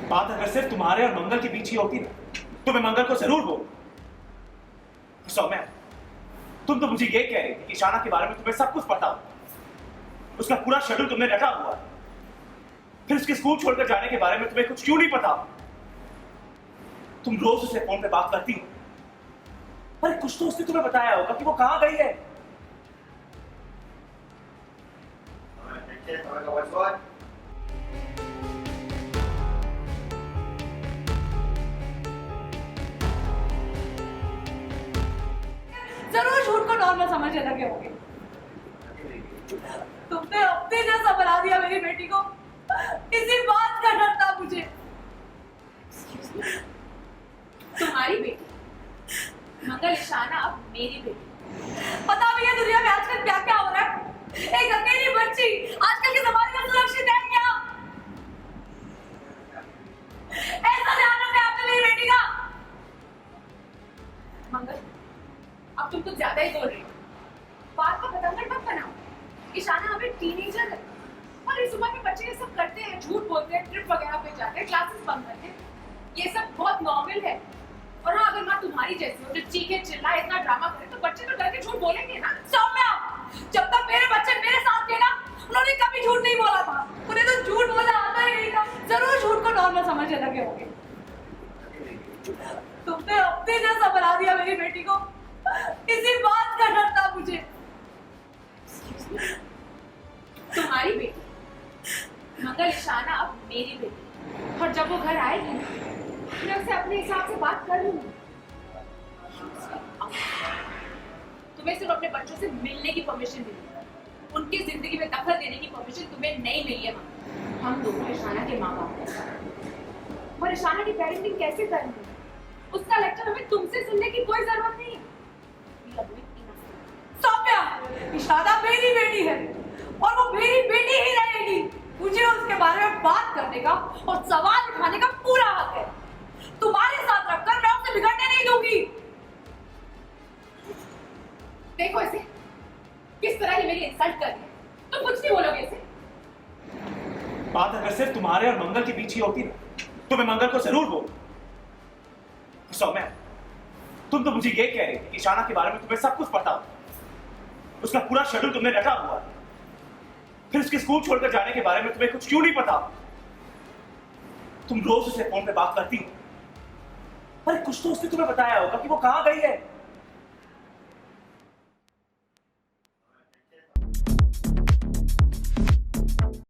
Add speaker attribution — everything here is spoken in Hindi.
Speaker 1: बात अगर सिर्फ तुम्हारे और मंगल के बीच ही होती ना तो मैं मंगल को जरूर बोल। सौम्या, तुम तो मुझे ये कह रही थी कि ईशाना के बारे में तुम्हें सब कुछ पता हो, उसका पूरा शेड्यूल तुमने रटा हुआ है, फिर उसके स्कूल छोड़कर जाने के बारे में तुम्हें कुछ क्यों नहीं पता? तुम रोज उसे फोन पे बात करती हो, अरे कुछ तो उसने तुम्हें बताया होगा कि वो कहां गई है।
Speaker 2: जरूर झूठ को नॉर्मल समझने लगे होंगे। तुमने अपने जैसा बना दिया मेरी बेटी को, इसी बात का डर था मुझे।
Speaker 3: तुम्हारी बेटी मंगल ईशाना अब मेरी बेटी।
Speaker 2: पता भी है दुनिया में आजकल क्या क्या हो रहा है। एक अकेली बच्ची आजकल के जमाने में सुरक्षित है क्या? ऐसा ध्यान रखना आपने मेरी बेटी का।
Speaker 3: मंगल, अब तुम कुछ ज्यादा ही बोल रही हो। बात का पतंगड़ मत बनाओ। ईशाना अभी टीनेजर है और इस उम्र में बच्चे ये सब करते हैं, झूठ बोलते हैं, ट्रिप वगैरह पे जाते हैं, क्लासेस बंद करते हैं। ये सब बहुत नॉर्मल है। और हाँ, अगर माँ तुम्हारी जैसी हो जो चीखे चिल्लाए इतना ड्रामा करे तो बच्चे तो डर के झूठ बोलेंगे ना।
Speaker 2: सौम्या, जब तक मेरे बच्चे मेरे साथ थे ना, उन्होंने कभी झूठ नहीं बोला था। उन्हें तो झूठ बोलना आता ही नहीं था। जरूर झूठ को नॉर्मल समझने लगे होंगे। तुमने अपने जैसा बना दिया मेरी बेटी को, इसी बात का डर था मुझे।
Speaker 3: तुम्हारी बेटी मंगल ईशाना अब मेरी बेटी। और जब वो घर आएगी ना, मैं उसे अपने हिसाब से बात कर लूंगी। तुम्हें सिर्फ अपने बच्चों से मिलने की परमिशन मिली है, उनकी जिंदगी में दखल देने की परमिशन तुम्हें नहीं मिली है। हम दोनों ईशाना के माँ बाप हैं और ईशाना की पेरेंटिंग कैसे करेंगे उसका लेक्चर हमें तुमसे सुनने की कोई जरूरत नहीं है।
Speaker 2: सौम्या, ईशाना मेरी बेटी है और वो मेरी बेटी ही रहेगी। मुझे उसके बारे में बात करने का और सवाल उठाने का पूरा हक है। तुम्हारे साथ रखकर मैं उसे बिगड़ने नहीं दूंगी।
Speaker 3: देखो इसे किस तरह ये मेरी इंसल्ट कर रही है। तुम कुछ नहीं बोलोगे इसे?
Speaker 1: बात अगर सिर्फ तुम्हारे और मंगल के बीच ही होती ना तो मैं मंगल को जरूर बोल। सौम्या, तुम तो मुझे ये कह रही थी कि ईशाना के बारे में तुम्हें सब कुछ पता हो, उसका पूरा शेड्यूल तुमने रटा हुआ है, फिर उसके स्कूल छोड़कर जाने के बारे में तुम्हें कुछ क्यों नहीं पता? तुम रोज उसे फोन पे बात करती हो, अरे कुछ तो उसने तुम्हें बताया होगा कि वो कहां गई है।